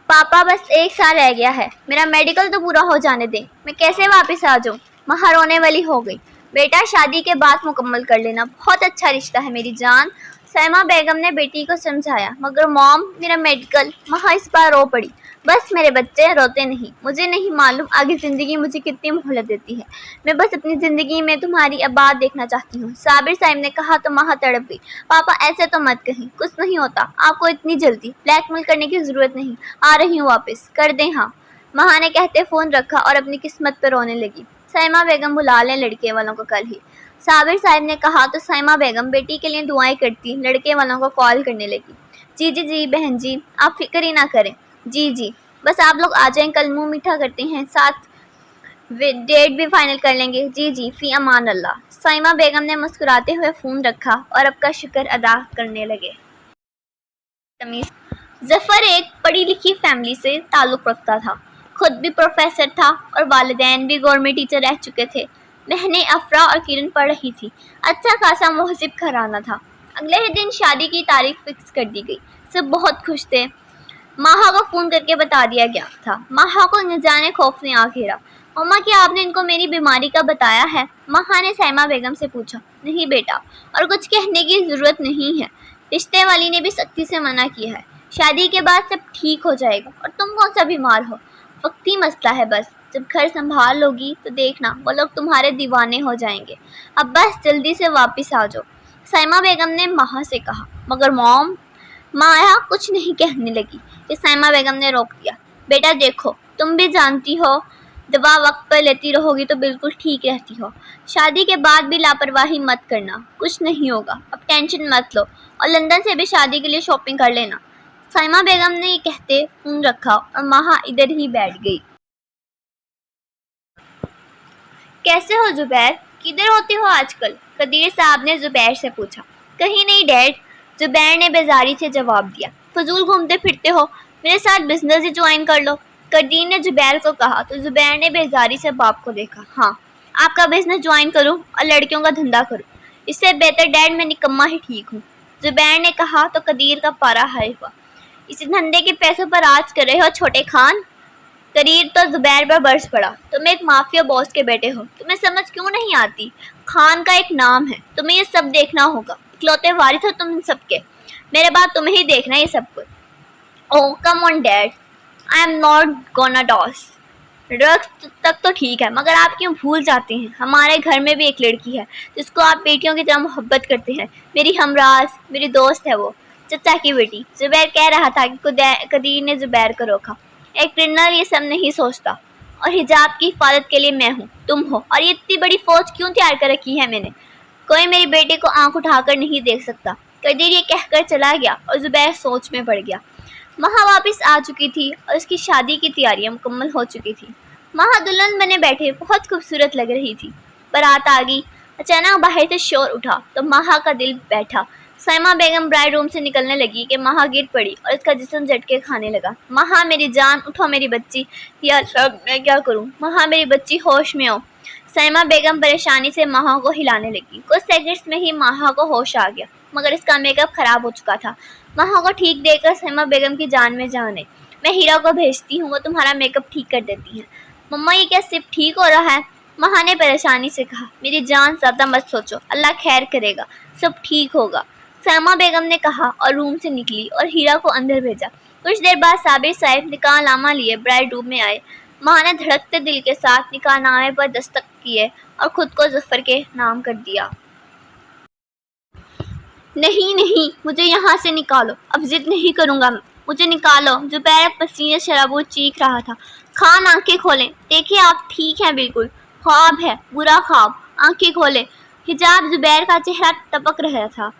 पापा बस 1 साल रह गया है, मेरा मेडिकल तो पूरा हो जाने दें, मैं कैसे वापस आ जाऊँ। माँ रोने वाली हो गई। बेटा शादी के बाद मुकम्मल कर लेना, बहुत अच्छा रिश्ता है मेरी जान। सैमा बेगम ने बेटी को समझाया। मगर मॉम मेरा मेडिकल। माँ इस बार रो पड़ी। बस मेरे बच्चे रोते नहीं, मुझे नहीं मालूम आगे ज़िंदगी मुझे कितनी मोहलत देती है। मैं बस अपनी ज़िंदगी में तुम्हारी आबाद देखना चाहती हूँ। साबिर साहब ने कहा तो माँ तड़प गई। पापा ऐसे तो मत कहीं, कुछ नहीं होता, आपको इतनी जल्दी ब्लैकमेल करने की ज़रूरत नहीं, आ रही हूँ वापस, कर दें हाँ। माँ ने कहते फ़ोन रखा और अपनी किस्मत पर रोने लगी। सैमा बेगम बुला लें लड़के वालों को कल ही। साबिर साहब ने कहा तो सैमा बेगम बेटी के लिए दुआएं करती लड़के वालों को कॉल करने लगी। जी जी जी बहन जी, आप फिक्र ही ना करें। जी जी, बस आप लोग आ जाएं, कल मुंह मीठा करते हैं, साथ डेट भी फाइनल कर लेंगे। जी जी, फी अमान अल्लाह। सैमा बेगम ने मुस्कुराते हुए फ़ोन रखा और अब का शुक्र अदा करने लगे। तमीज़ जफ़र एक पढ़ी लिखी फैमिली से ताल्लुक़ रखता था। खुद भी प्रोफेसर था और वालिदैन भी गवर्नमेंट टीचर रह चुके थे। बहनें अफरा और किरण पढ़ रही थी। अच्छा खासा महज़िब घराना था। अगले ही दिन शादी की तारीख फिक्स कर दी गई। सब बहुत खुश थे। माहा को फ़ोन करके बता दिया गया था। माहा को न जाने खौफ ने आ घेरा। मम्मा क्या आपने इनको मेरी बीमारी का बताया है? माहा ने सैमा बेगम से पूछा। नहीं बेटा, और कुछ कहने की ज़रूरत नहीं है। रिश्ते वाली ने भी सख्ती से मना किया है। शादी के बाद सब ठीक हो जाएगा और तुम कौन सा बीमार हो, वक्ती मसला है बस। जब घर संभाल लोगी तो देखना वो लोग तुम्हारे दीवाने हो जाएंगे। अब बस जल्दी से वापस आ जाओ, सैमा बेगम ने माहा से कहा। मगर मॉम, माया कुछ नहीं कहने लगी कि सैमा बेगम ने रोक दिया। बेटा देखो, तुम भी जानती हो दवा वक्त पर लेती रहोगी तो बिल्कुल ठीक रहती हो। शादी के बाद भी लापरवाही मत करना, कुछ नहीं होगा। अब टेंशन मत लो और लंदन से भी शादी के लिए शॉपिंग कर लेना। सैमा बेगम ने ये कहते फ़ोन रखा और माहा इधर ही बैठ गई। कैसे हो जुबैर, किधर होते हो आजकल? कदीर साहब ने जुबैर से पूछा। कहीं नहीं डैड, जुबैर ने बेजारी से जवाब दिया। फजूल घूमते फिरते हो, मेरे साथ बिजनेस ही ज्वाइन कर लो। कदीर ने जुबैर को कहा तो जुबैर ने बेजारी से बाप को देखा। हाँ, आपका बिजनेस ज्वाइन करूँ और लड़कियों का धंधा करूँ, इससे बेहतर डैड मैं निकम्मा ही ठीक हूँ, जुबैर ने कहा तो कदीर का पारा हाई हुआ। इस धंधे के पैसों पर राज कर रहे हो छोटे खान। कदीर तो जुबैर पर बरस पड़ा। तुम एक माफिया बॉस के बेटे हो, तुम्हें समझ क्यों नहीं आती? खान का एक नाम है, तुम्हें ये सब देखना होगा। इकलौते वारिस हो तुम इन सब के, मेरे बाद तुम्हें ही देखना ये सब कुछ। Oh come on dad, I am not gonna dose. Drugs तक तो ठीक है, मगर आप क्यों भूल जाते हैं हमारे घर में भी एक लड़की है जिसको आप बेटियों की तरह मोहब्बत करते हैं। मेरी हमराज, मेरी दोस्त है वो, चचा की बेटी। जुबैर कह रहा था कि कदीर ने जुबैर को रोका। एक क्रिमिनल ये सब नहीं सोचता, और हिजाब की हिफाजत के लिए मैं हूँ, तुम हो, और ये इतनी बड़ी फौज क्यों तैयार कर रखी है मैंने? कोई मेरी बेटे को आंख उठाकर नहीं देख सकता। कदीर ये कहकर चला गया और जुबैर सोच में पड़ गया। माहा वापस आ चुकी थी और उसकी शादी की तैयारियां मुकम्मल हो चुकी थी। माहा दुल्हन बने बैठे बहुत खूबसूरत लग रही थी। बारात आ गई। अचानक बाहर से शोर उठा तो माहा का दिल बैठा। सैमा बेगम ब्राइड रूम से निकलने लगी कि माहा गिर पड़ी और उसका जिस्म झटके खाने लगा। माहा मेरी जान, उठो मेरी बच्ची। या रब, मैं क्या करूं? माहा मेरी बच्ची, होश में हो। सैमा बेगम परेशानी से माहा को हिलाने लगी। कुछ सेकंड्स में ही माहा को होश आ गया, मगर इसका मेकअप खराब हो चुका था। माहा को ठीक देखकर सैमा बेगम की जान में जान है। मैं हीरा को भेजती हूँ, वो तुम्हारा मेकअप ठीक कर देती है। मम्मा ये क्या सिर्फ ठीक हो रहा है? माहा ने परेशानी से कहा। मेरी जान, ज़्यादा मत सोचो, अल्लाह खैर करेगा, सब ठीक होगा, सैमा बेगम ने कहा और रूम से निकली और हीरा को अंदर भेजा। कुछ देर बाद साबिर साहब निकाहनामा लिए ब्राइड रूम में आए। माँ ने धड़कते दिल के साथ निकाहनामे पर दस्तखत किए और खुद को जफ़र के नाम कर दिया। नहीं नहीं, मुझे यहाँ से निकालो, अब जिद नहीं करूँगा, मुझे निकालो। जुबैर पसीने शराबूर चीख रहा था। खान आंखें खोलें, देखिए आप ठीक हैं बिल्कुल, ख्वाब है, बुरा ख्वाब। आंखें खोलें। हिजाब जुबैर का चेहरा टपक रहा था।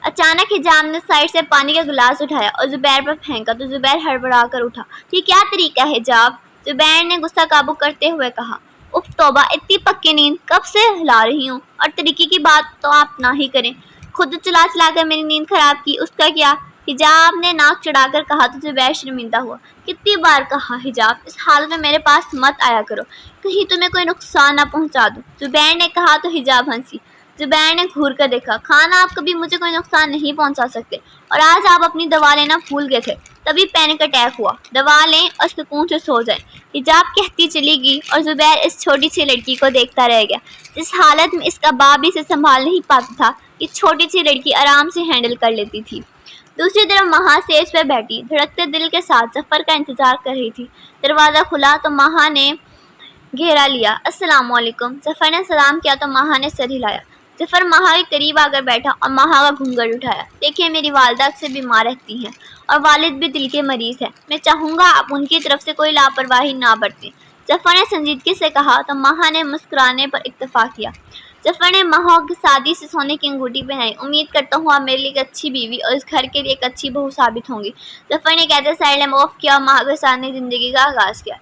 अचानक हिजाब ने साइड से पानी का गिलास उठाया और जुबैर पर फेंका तो जुबैर हड़बड़ा कर उठा। ये क्या तरीका है हिजाब? जुबैर ने गुस्सा काबू करते हुए कहा। उफ तौबा, इतनी पक्की नींद कब से हिला रही हूँ, और तरीके की बात तो आप ना ही करें, खुद चला चला कर मेरी नींद खराब की, उसका क्या? हिजाब ने नाक चढ़ाकर कहा तो जुबैर शर्मिंदा हुआ। कितनी बार कहा हिजाब, इस हालत में मेरे पास मत आया करो, कहीं तुम्हें कोई नुकसान ना पहुंचा दूं। जुबैर ने कहा तो हिजाब हंसी। زبیر نے گھور کر دیکھا۔ خان آپ کبھی مجھے کوئی نقصان نہیں پہنچا سکتے اور آج آپ اپنی دوا لینا بھول گئے تھے، تبھی پینک اٹیک ہوا۔ دوا لیں اور سکون سے سو جائیں۔ حجاب کہتی چلی گئی اور زبیر اس چھوٹی سی لڑکی کو دیکھتا رہ گیا جس حالت میں اس کا باپ بھی اسے سنبھال نہیں پاتا تھا کہ چھوٹی سی لڑکی آرام سے ہینڈل کر لیتی تھی۔ دوسری طرف مہا سیج پہ بیٹھی دھڑکتے دل کے ساتھ ظفر کا انتظار کر رہی تھی۔ دروازہ کھلا تو مہا نے گھیرا لیا۔ السلام علیکم۔ ظفر نے سلام کیا تو مہا نے سر ہلایا۔ ظفر مہا کے قریب آ کر بیٹھا اور مہا کا گھونگھٹ اٹھایا۔ دیکھیں میری والدہ اکثر بیمار رہتی ہیں اور والد بھی دل کے مریض ہیں، میں چاہوں گا آپ ان کی طرف سے کوئی لاپرواہی نہ برتیں۔ ظفر نے سنجیدگی سے کہا تو مہا نے مسکرانے پر اکتفا کیا۔ ظفر نے مہا کو سادی سے سونے کی انگوٹھی پہنائی۔ امید کرتا ہوں آپ میرے لیے ایک اچھی بیوی اور اس گھر کے لیے ایک اچھی بہو ثابت ہوں گی۔ ظفر نے کہتے سائڈ لیمپ آف کیا اور مہا کے ساتھ زندگی کا آغاز کیا۔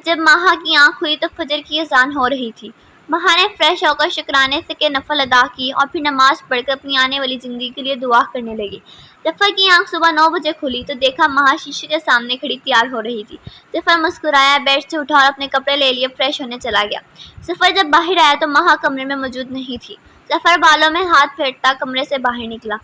جب مہا کی آنکھ کھلی تو فجر کی اذان ہو رہی تھی۔ مہا نے فریش ہو کر شکرانے سے کے نفل ادا کی اور پھر نماز پڑھ کر اپنی آنے والی زندگی کے لیے دعا کرنے لگی۔ ظفر کی آنکھ صبح 9 بجے کھلی تو دیکھا مہا شیشے کے سامنے کھڑی تیار ہو رہی تھی۔ ظفر مسکرایا، بیڈ سے اٹھا اور اپنے کپڑے لے لیے فریش ہونے چلا گیا۔ ظفر جب باہر آیا تو مہا کمرے میں موجود نہیں تھی۔ ظفر بالوں میں ہاتھ پھیرتا کمرے سے باہر نکلا۔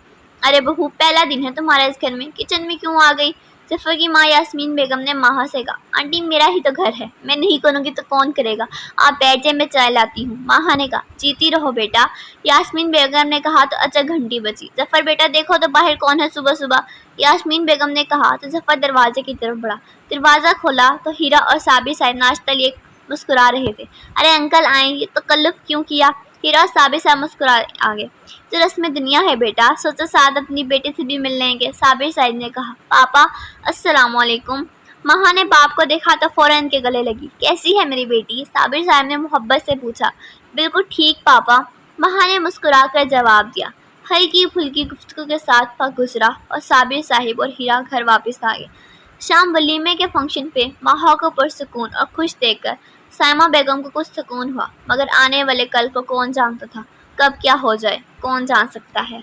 ارے بہو، پہلا دن ہے تمہارا اس گھر میں، کچن میں کیوں آ گئی؟ ظفر کی ماں یاسمین بیگم نے مہا سے کہا۔ آنٹی میرا ہی تو گھر ہے، میں نہیں کروں گی تو کون کرے گا؟ آپ بیٹھ جائیں، میں چائے لاتی ہوں۔ مہا نے کہا۔ جیتی رہو بیٹا، یاسمین بیگم نے کہا تو اچھا گھنٹی بجی۔ ظفر بیٹا دیکھو تو باہر کون ہے صبح صبح؟ یاسمین بیگم نے کہا تو ظفر دروازے کی طرف بڑھا۔ دروازہ کھولا تو ہیرا اور صابر صاحب ناشتہ لیے مسکرا رہے تھے۔ ارے انکل آئیں، یہ تکلف کیوں کیا؟ ہیرا اور صابر صاحب مسکرا آگے۔ جو رسم دنیا ہے بیٹا، سوچو ساتھ اپنی بیٹی سے بھی مل لیں گے۔ صابر صاحب نے کہا۔ پاپا السلام علیکم۔ مہا نے باپ کو دیکھا تو فوراً کے گلے لگی۔ کیسی ہے میری بیٹی؟ صابر صاحب نے محبت سے پوچھا۔ بالکل ٹھیک پاپا، مہا نے مسکرا کر جواب دیا۔ ہلکی پھلکی گفتگو کے ساتھ وقت گزرا اور صابر صاحب اور ہیرا گھر واپس آ گئے۔ شام ولیمے کے فنکشن پہ مہا کو پرسکون اور خوش دیکھ کر سائمہ بیگم کو کچھ سکون ہوا، مگر آنے والے کل کو کون جانتا تھا، کب کیا ہو جائے کون جان سکتا ہے۔